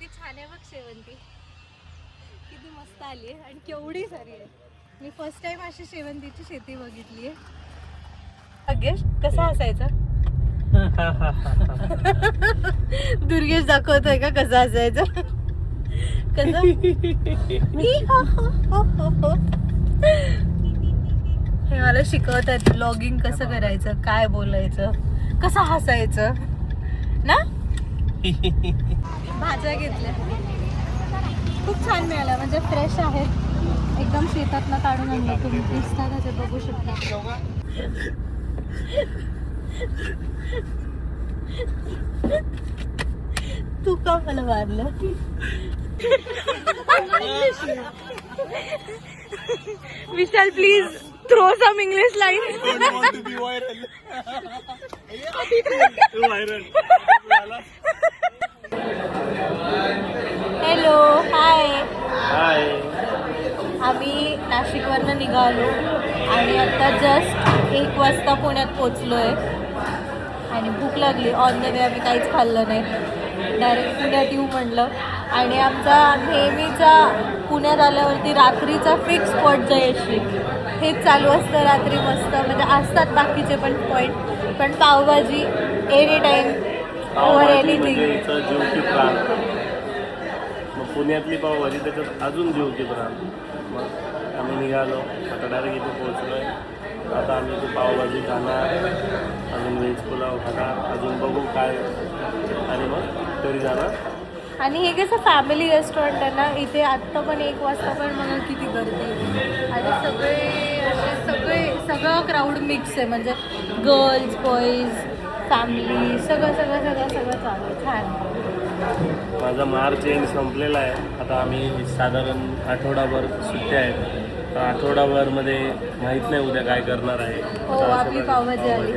किती छान आहे बघ शेवंती, किती मस्त आली आहे आणि केवढी सारी आहे. मी फर्स्ट टाइम अशी शेवंतीची शेती बघितली आहे. अगेश कसा असायचा? दुर्गेश दाखवतोय का कसं असायचं? कसं हे मला शिकवतात ब्लॉगिंग कसं करायचं, काय बोलायचं, कसं हसायचं ना. भाज्या घेतल्या, खूप छान मिळाल्या, म्हणजे फ्रेश आहेत एकदम, शेतातनं काढून आणलं. तुम्ही दिसतात ते बघू शकता. तू का मला मारलं? Vishal please throw some English line. Hello, hi. आम्ही नाशिकवरनं निघालो आणि आता जस्ट 1 वाजता पुण्यात पोचलोय आणि भूक लागली. ऑन द वे आम्ही काहीच खाल्लं नाही, डायरेक्ट पुण्यात येऊ म्हणलं. आणि आमचा नेहमीचा पुण्यात आल्यावरती रात्रीचा फिक्स स्पॉट जयश्री, हेच चालू असतं रात्री मस्त. म्हणजे असतात बाकीचे पण पॉईंट, पण pav bhaji any time over anything. मग पुण्यातली पावभाजी त्याच्यात अजून जीव की प्राण. मग आम्ही निघालो, आता डायरेक्ट इथे पोहोचलो आहे. आता आम्ही इथे पावभाजी खाणार, अजून व्हेज पुलाव खाणार, अजून बघू काय, आणि मग घरी जाणार. आणि हे कसं फॅमिली रेस्टॉरंट आहे ना, इथे आत्ता पण 1 वाजता पण मला किती गर्दी आणि सगळं क्राऊड मिक्स आहे. म्हणजे गर्ल्स, बॉईज, फॅमिली, सगळं चालू आहे. छान. माझा मार्च एंड संपलेला आहे. आता आम्ही साधारण आठवडाभर सुट्ट्या आहेत. तर आठवडाभरमध्ये माहीत नाही उद्या काय करणार आहे. हो, आपली पावभाजी आली.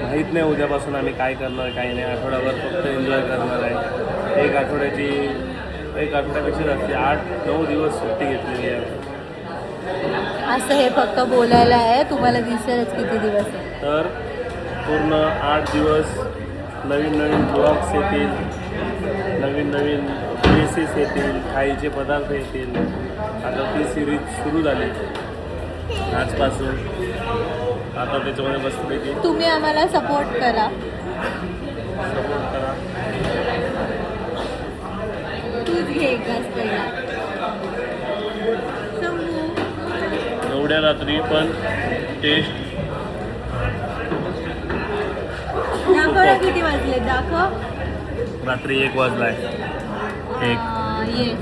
माहीत नाही उद्यापासून आम्ही काय करणार काही नाही. आठवड्याभर फक्त एन्जॉय करणार आहे. एक आठवड्यापेक्षा जास्त 8-9 दिवस सुट्टी घेतलेली आहे. असं हे फक्त बोलायला आहे, तुम्हाला दिसेलच किती दिवस आहे. तर पूर्ण 8 दिवस नवीन ब्लॉग्स येतील, नवीन प्लेसेस येतील, खायचे पदार्थ येतील. आता ती सिरीज सुरू झाली आजपासून. आता त्याच्यामध्ये बसपैकी तुम्ही आम्हाला सपोर्ट करा. तूच घे एकदाच पहिला. एवढ्या रात्री पण टेस्ट. दाखव किती वाजले, दाखव. रात्री 1 वाजला आहे. येस,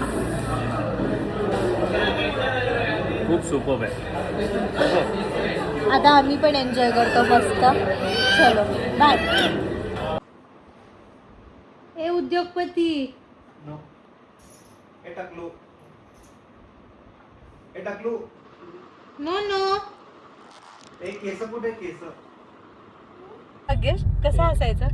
खूप सुपर आहे. आता आम्ही पण एन्जॉय करतो मस्त. चलो बाय. हे उद्योगपती नो केस कुठे केस? अगेश कसा असायचा?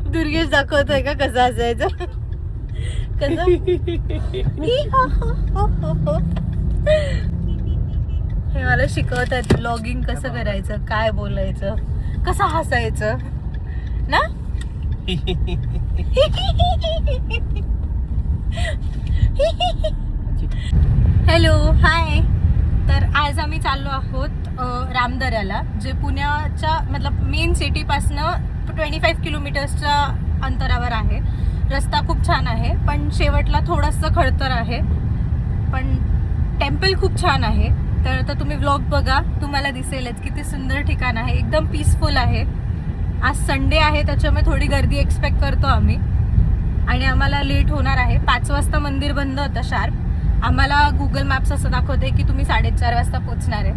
दुर्गेश दाखवतोय का कसं असायचं? कसं हे मला शिकवतात ब्लॉगिंग कसं करायचं, काय बोलायचं, कसं हसायचं ना. हॅलो, हाय. तर आज आम्ही चाललो आहोत रामदऱ्याला, जे पुण्याच्या मतलब मेन सिटीपासनं 25 किलोमीटर्सच्या अंतरावर आहे. रस्ता खूप छान आहे, पण शेवटला थोडंसं खडतर आहे, पण टेम्पल खूप छान आहे. तर आता तुम्ही व्लॉग बघा, तुम्हाला दिसेलच किती सुंदर ठिकाण आहे, एकदम पीसफुल आहे. आज संडे आहे, त्याच्यामुळे थोडी गर्दी एक्सपेक्ट करतो आम्ही. आणि आम्हाला लेट होणार आहे. 5 वाजता मंदिर बंद होतं शार्प. आम्हाला गुगल मॅप्स असं दाखवते की तुम्ही 4:30 वाजता पोचणार आहे.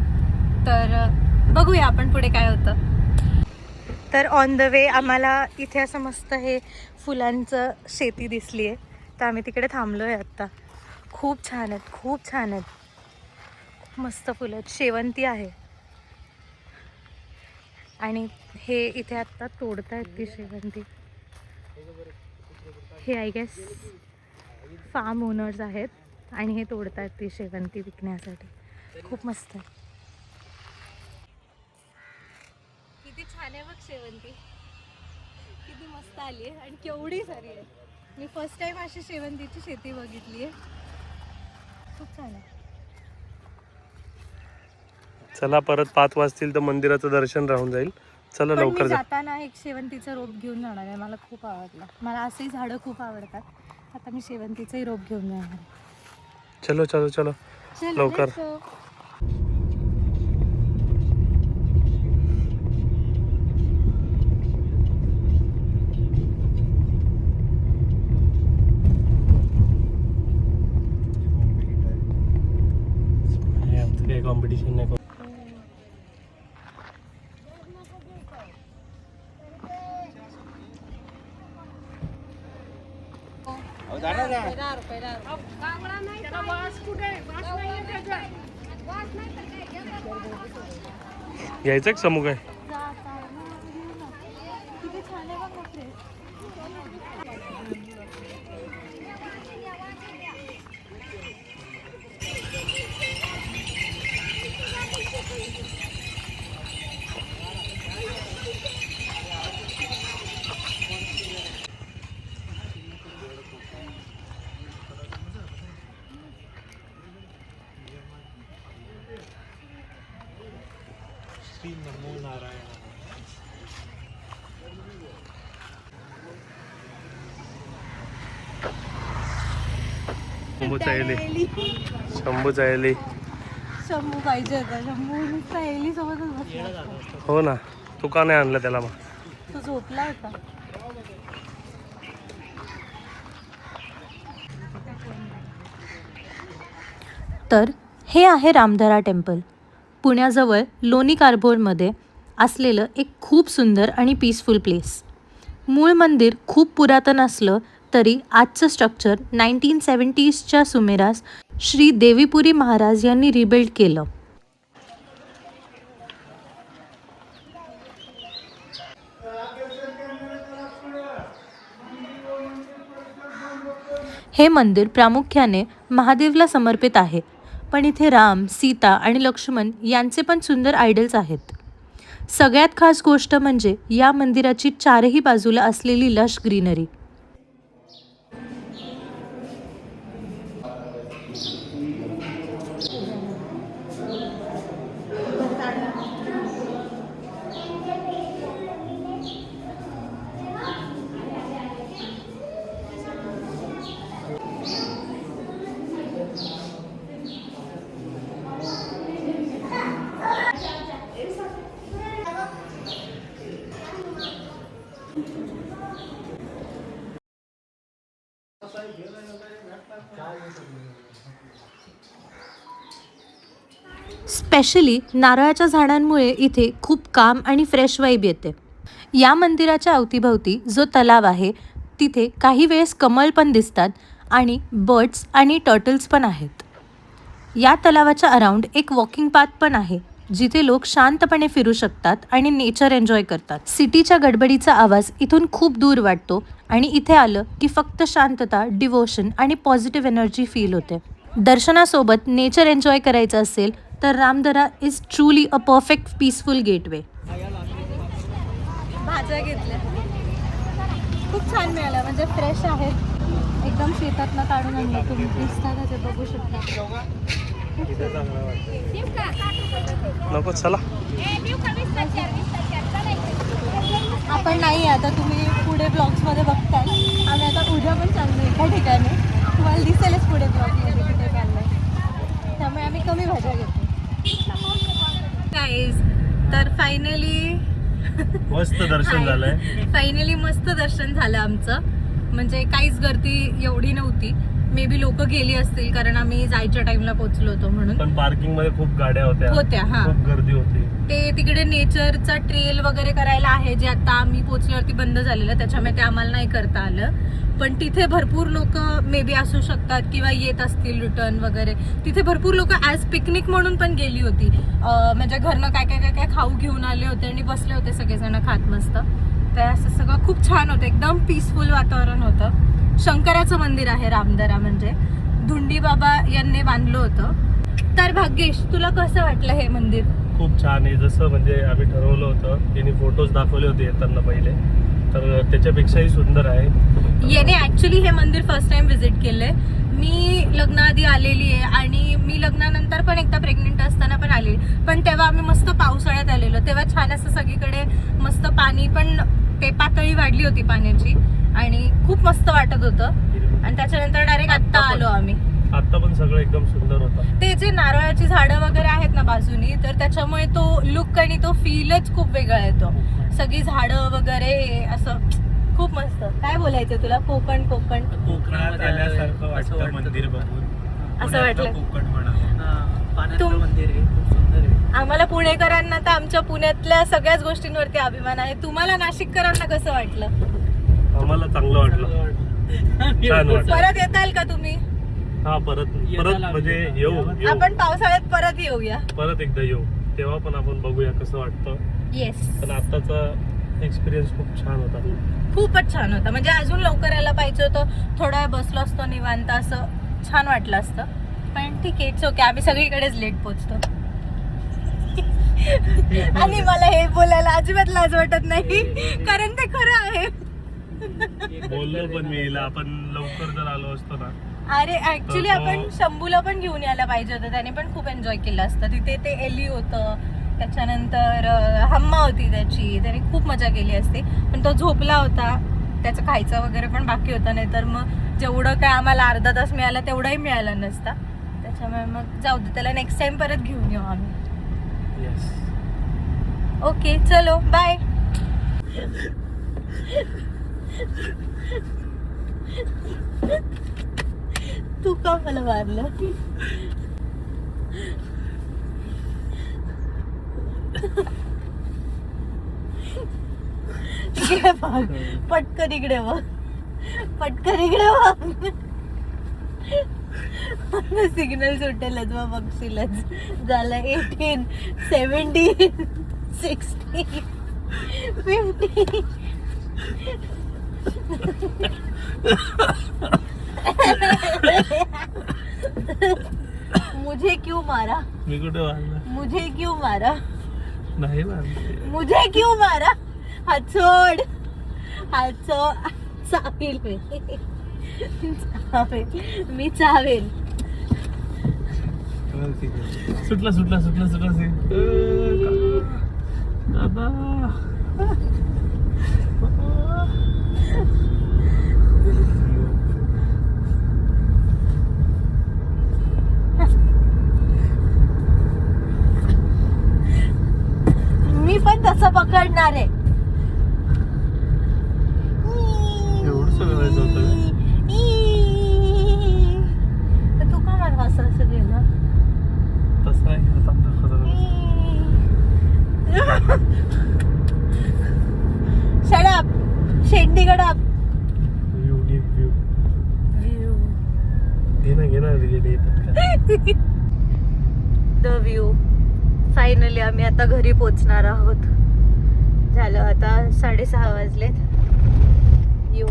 तर बघूया आपण पुढे काय होतं. तर ऑन द वे आम्हाला इथे असं मस्त हे फुलांचं शेती दिसली आहे, तर आम्ही तिकडे थांबलो आहे आत्ता. खूप छान आहेत, खूप मस्त फुलं आहेत. शेवंती आहे आणि हे इथे आत्ता तोडतायत ती शेवंती. हे आय गेस फार्म ओनर्स आहेत आणि हे तोडतायत ती शेवंती विकण्यासाठी. खूप मस्त आहे. किती छान छान आहे बघ शेवंती, किती मस्त आली आहे आणि केवढी सारी आहे. मी फर्स्ट टाइम अशी शेवंतीची शेती बघितली आहे, खूप छान आहे. चला परत 5 वाजतील तर मंदिराचं दर्शन राहून जाईल. चला पण मी लवकर जा. जाताना एक शेवंतीचं रोप घेऊन जाणार आहे, मला खूप आवडलं. मला असेही झाडं खूप आवडतात. आता मी शेवंतीचंही रोप घेऊन जाणार आहे. चलो चलो चलो चल, लवकर. let's go. आमचं काही कॉम्पिटिशन नाही. घ्यायचं का समूह काय? किती छान आहे बघ मोठे. शंभू चायली. शंभू पाहिजे होता. शंभू नुसता एली सोबतच बसला. हो ना, तू का नाही आणलं त्याला मग? तो झोपला होता. तर हे आहे रामधरा टेम्पल, पुण्याजवळ लोणी कारभारमध्ये असलेलं एक खूप सुंदर आणि पीसफुल प्लेस. मूळ मंदिर खूप पुरातन असलं तरी आजचं स्ट्रक्चर 1970sच्या सुमारास श्री देवीपुरी महाराज यांनी रिबिल्ड केलं. हे मंदिर प्रामुख्याने महादेवला समर्पित आहे, पण इथे राम, सीता आणि लक्ष्मण यांचे पण सुंदर आयडल्स आहेत. सगळ्यात खास गोष्ट म्हणजे या मंदिराची चारही बाजूला असलेली लश ग्रीनरी. स्पेशली नारळाच्या झाडांमुळे इथे खूप काम आणि फ्रेश वाईब येते. या मंदिराच्या अवतीभवती जो तलाव आहे तिथे काही वेळेस कमळ पण दिसतात आणि बर्ड्स आणि टर्टल्स पण आहेत. या तलावाच्या अराउंड एक वॉकिंग पाथ पण आहे, जिथे लोक शांतपणे फिरू शकतात आणि नेचर एन्जॉय करतात. सिटीच्या गडबडीचा आवाज इथून खूप दूर वाटतो आणि इथे आलं की फक्त शांतता, डिवोशन आणि पॉझिटिव्ह एनर्जी फील होते. दर्शनासोबत नेचर एन्जॉय करायचं असेल तर Ramdhara is truly a perfect peaceful getaway. भाज्या घेतल्या, खूप छान मिळाल्या, म्हणजे फ्रेश आहेत एकदम, शेतातनं काढून आणलं. तुम्ही दिसता ते बघू शकता. नको चला आपण नाही, आता तुम्ही पुढे ब्लॉग्समध्ये बघताय. आम्ही आता उद्या पण चाललो एका ठिकाणी, तुम्हाला दिसेलच पुढे ब्लॉग्समध्ये कुठे चाललंय. त्यामुळे आम्ही कमी भाज्या घेतो. गाईज, तर फायनली मस्त दर्शन झालंय. फायनली मस्त दर्शन झालं आमचं. म्हणजे काहीच गर्दी एवढी नव्हती. मे बी लोक गेली असतील कारण आम्ही जायच्या टाइमला पोहोचलो होतो म्हणून. पण पार्किंग मध्ये खूप गाड्या होत्या. हा, खूप गर्दी होती. ते तिकडे नेचरचा ट्रेल वगैरे करायला आहे, जे आता आम्ही पोहोचल्यावरती बंद झालेलं, त्याच्यामुळे ते आम्हाला नाही करता आलं. पण तिथे भरपूर लोक मे बी असू शकतात किंवा येत असतील रिटर्न वगैरे. तिथे भरपूर लोक ॲज पिकनिक म्हणून पण गेली होती. म्हणजे घरनं काय काय काय काय खाऊ घेऊन आले होते आणि बसले होते सगळेजण खात मस्त. तर असं सगळं खूप छान होतं, एकदम पीसफुल वातावरण होतं. शंकराचं मंदिर आहे रामधरा, म्हणजे धुंडी बाबा यांनी बांधलं होतं. तर भाग्येश, तुला कसं वाटलं हे मंदिर? खूप छान आहे. जसं म्हणजे आम्ही ठरवलं होतं, त्यांनी फोटोज दाखवले होते येताना पहिले, तर त्याच्यापेक्षाही सुंदर आहे. याने ऍक्च्युली हे मंदिर फर्स्ट टाइम व्हिजिट केलंय. मी लग्नाआधी आलेली आहे आणि मी लग्नानंतर पण एकदा प्रेग्नेंट असताना पण आलेली, पण तेव्हा आम्ही मस्त पावसाळ्यात आलेलो. तेव्हा छान असं सगळीकडे मस्त पाणी पण पातळी वाढली होती पाण्याची आणि खूप मस्त वाटत होतं. आणि त्याच्यानंतर डायरेक्ट आत्ता आलो आम्ही. आता पण सगळं एकदम सुंदर होतं. ते जे नारळाची झाडं वगैरे आहेत ना बाजूनी, तर त्याच्यामुळे तो लुक आणि तो फीलच खूप वेगळा येतो. सगळी झाडं वगैरे असं खूप मस्त. काय बोलायचं तुला? कोकण कोकणात आल्यासारखं वाटतं मंदिर बघून. असं वाटलं. कोकण म्हणा, पाण्यातलं तुम- मंदिर आहे, खूप सुंदर आहे. आम्हाला पुणेकरांना तर आमच्या पुण्यातल्या सगळ्याच गोष्टींवरती अभिमान आहे. तुम्हाला नाशिककरांना कसं वाटलं? आम्हाला चांगलं वाटलं, छान वाटलं. परत येताल का तुम्ही? हा, परत म्हणजे येऊ आपण पावसाळ्यात परत येऊया. परत एकदा येऊ, तेव्हा पण आपण बघूया कसं वाटतं. येस, पण आताचा एक्सपिरियन्स खूप छान होता. खूपच छान होता. म्हणजे अजून लवकर यायला पाहिजे होतं. थोडा वेळ बसलो असतो निवांत, असं छान वाटलं असतं. पण ठीक आहे, इट्स ओके. आम्ही सगळीकडेच लेट पोहोचतो. आणि मला हे बोलायला अजिबात लाज वाटत नाही, कारण ते खरं आहे. बोललो पण मी हिला, आपण लवकर जर आलो असतो ना. अरे ऍक्च्युली आपण शंभूला पण घेऊन यायला पाहिजे होतं. त्याने पण खूप एन्जॉय केलं असतं. तिथे ते एली होतं, त्याच्यानंतर हम्मा होती त्याची, त्याने खूप मजा केली असती. पण तो झोपला होता, त्याचं खायचं वगैरे पण बाकी होतं. नाही तर मग जेवढं काय आम्हाला अर्धा तास मिळाला तेवढाही मिळाला नसता. त्याच्यामुळे मग जाऊ दे, त्याला नेक्स्ट टाइम परत घेऊन येऊ आम्ही. ओके, चलो बाय. तू का मला मारलं? इकडे बघ, पटकन इकडे बघ, पटकन इकडे बघ. सिग्नल सुटेलच मग बघशीलच. झालं 18, 17, 16, 15. मुझे क्यों मारा? मी कुठे वाजला? मुझे क्यों मारा? नाही वाजले. मुझे क्यों मारा? हात सोड, हात सोड. चावेल मी चावेल. सुटला दादा. मी पण तसं पकडणार आहे. एवढं सगळं होतं. तू का मला असं गेलं? तसं आहे शडाप शेंडी गडाप. The view. फायनली आम्ही आता घरी पोचणार आहोत. झालं आता 6:30 वाजलेत. येऊ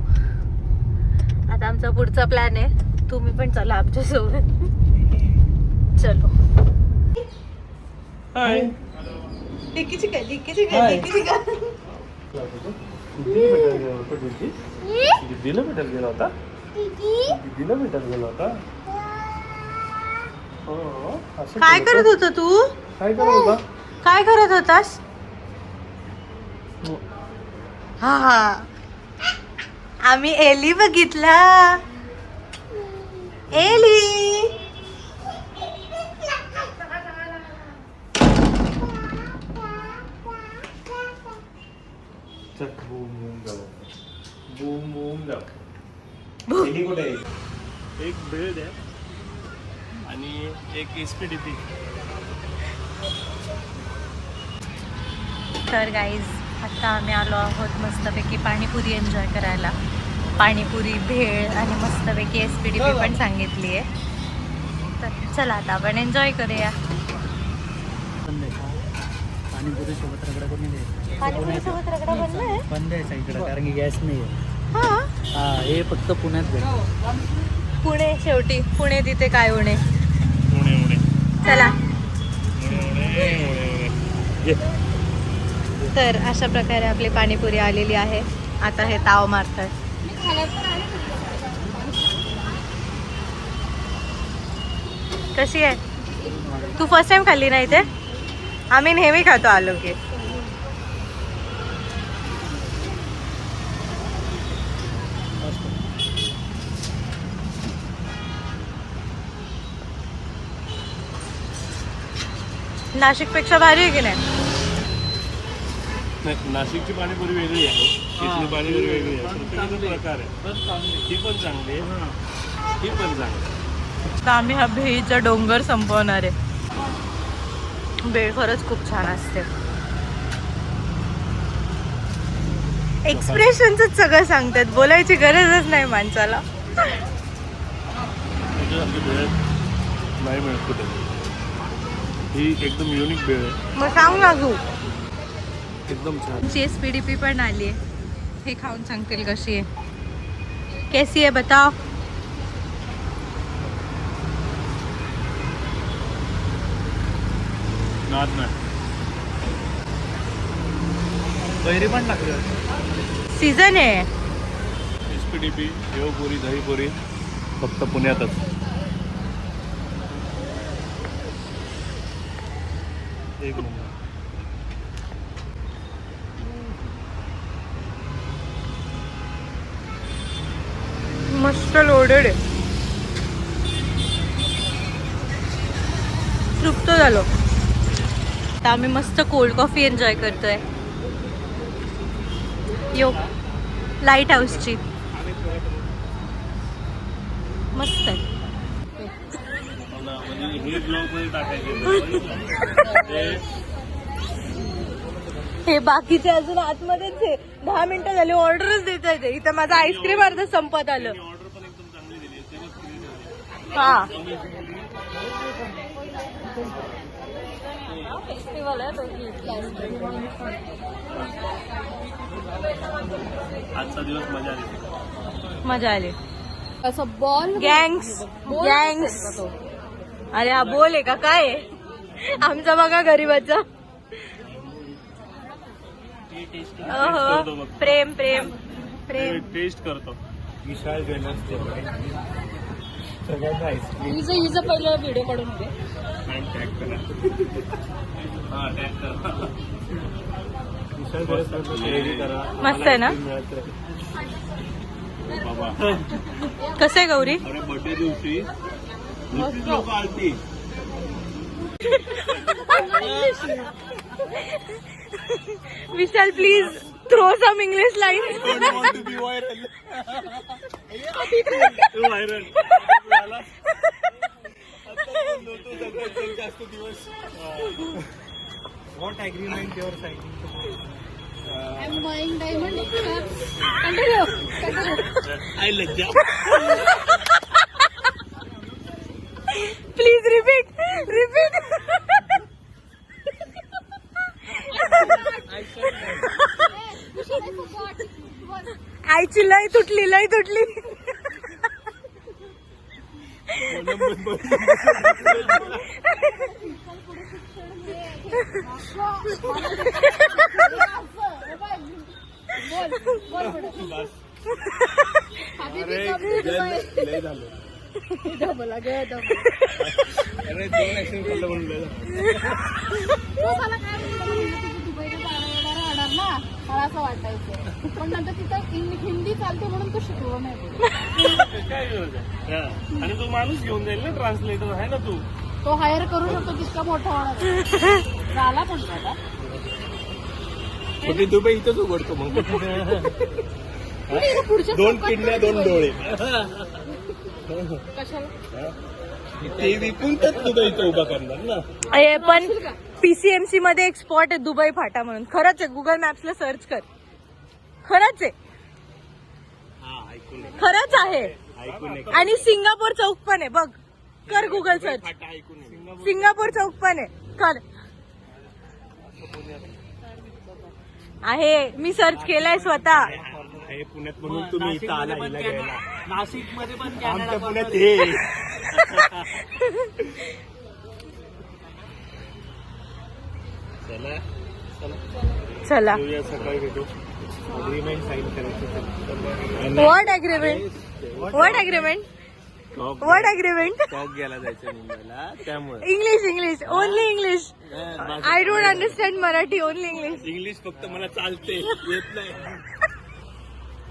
आता. आमचा पुढचा प्लॅन आहे, तुम्ही पण चला आमच्यासोबत. चलो. हाय. डिक्कीची काय डिक्कीची काय. दीदीला भेटायला गेला होता. दीदीला भेटायला गेला होता. असं काय केलं करत का? होता तू? काय करत होता? काय करत होतास? हा, आम्ही एली बघितला. एली. चल, बूम बूम जाऊ. बूम बूम जाऊ. एली कुठे आहे? एक भेळ द्या आणि एक एसपीडीपी. तर गाईज, आता आम्ही आलो आहोत मस्तपैकी पाणीपुरी एन्जॉय करायला. पाणीपुरी, भेळ आणि मस्तपैकी एसपीडीपी पण सांगितली आहे. तर चला आता आपण एन्जॉय करूया. पाणीपुरी सोबत रगडा कोणी द्यायचं? पाणीपुरी सोबत रगडा बनलाय? बंद आहे साईकडं, कारण की गॅस नाही आहे. हा, हा, हे फक्त पुण्यात भेटतं. पुणे. शेवटी पुणे तिथे काय उणे. उणे उणे चला. उणे उणे उणे उणे. तर अशा प्रकारे आपली पाणीपुरी आलेली आहे. आता हे ताव मारतात. कशी आहे? तू फर्स्ट टाइम खाल्ली ना इथे? आम्ही नेहमी खातो आलो की. नाशिक पेक्षा भारी आहे की नाही? नाशिकची पाणीपुरी वेगळी आहे, इथली पाणीपुरी वेगळी आहे. प्रत्येकाचा प्रकार आहे. ती पण चांगली आहे, ती पण चांगली आहे. आता आम्ही हा भेळीचा डोंगर संपवणार आहे. भेळ खरंच खूप छान असते. एक्सप्रेशनच सगळं सांगतात, बोलायची गरजच नाही माणसाला. त्याच्यासारखी भेळ नाही मिळत कुठे. ही एकदम युनिक भेळ आहे, मग सांग ना तू. एकदम छान. CSPDP पण आली आहे. हे खाऊन सांगतील कशी आहे. कैसी आहे बताओ. नाद नाही. कैरी पण लागली. सीझन आहे. SPDP शेवपुरी दहीपुरी फक्त पुण्यातच. एक नंबर. मस्त लोडेड आहे. तृप्त झालो. आता आम्ही मस्त कोल्ड कॉफी एन्जॉय करतोय. यो लाईट हाऊसची मस्त आहे. म्हणजे हे ब्लॉगमध्ये टाकायचे. हे बाकीचे अजून आतमध्येच आहे. 10 मिनिटं झाली, ऑर्डरच देत आहे ते. इथं माझं आईस्क्रीम अर्ध संपत आलं. ऑर्डर पण एकदम चांगली दिली आहे. हा आजचा दिवस मजा आली. मजा आली. असं बॉल गँग्स गँग्स. अरे हा बोल आहे का काय आहे? आमचा बघा गरीबाचा. प्रेम प्रेम प्रेम. टेस्ट करतो. विशाल ज्वेलर्स सगळ्यांना आईस्क्रीम. हिचं पहिलं व्हिडिओ काढून होते. टॅग करा. हा टॅग करा. विशाल ज्वेलर्स करा. मस्त आहे ना? बाबा कसं आहे गौरी? अरे बर्थडे दिवशी लोक आलती. Vishal please throw some English line. Viral जास्त दिवस. What agreement you are signing? I'm buying diamond. Continue. I Lajja. Please repeat repeat. आईची लय तुटली लय तुटली. अरे लय झालं. अरे 2 ऍक्शन केलं म्हणून लय झालं. मला काय दुबईला राहणार ना, मला असं वाटायचं. पण नंतर तिथं हिंदी चालते म्हणून तो शिकलो नाही. काय गरज आहे? हा. आणि तो माणूस घेऊन जाईल ना, ट्रान्सलेटर आहे ना तू. तो हायर करू शकतो तितका मोठा होणार. झाला पण तो आता. दुबई इथंच उघडतो मग. पुढच्या 2 किडण्या 2 डोळे. कशाला ते विकून तर तुझं इथं उभा करणार ना. पण PCMC मध्ये एक स्पॉट आहे दुबई फाटा म्हणून. खरंच आहे, गुगल मॅप्सला सर्च कर. खरंच आहे, खरंच आहे. आणि सिंगापूर चौक पण आहे बघ. कर गुगल सर्च. सिंगापूर चौक पण आहे. कर. आहे, मी सर्च केलाय स्वतः. हे पुण्यात म्हणून तुम्ही इथं आला हिला घ्यायला. नाशिक मध्ये पण आमच्या पुण्यात हे. चला चला. येऊया, सकाळी भेटू. अग्रीमेंट साईन करायचं. What agreement? What agreement? What agreement? Talk घ्यायला जायचं मुंबईला, त्यामुळे English only English. I don't understand Marathi, only English. English फक्त मला चालते, येत नाही.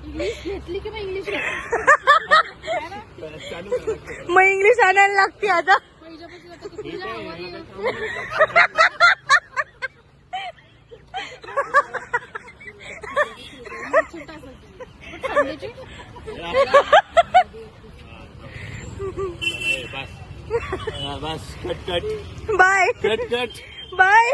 इंग्लिश घेतली की मग इंग्लिश मग इंग्लिश आणायला लागते आता. पहिल्यापासून आता तू तुझ्या आवडली. संडेची बस cut cut bye cut cut. Bye.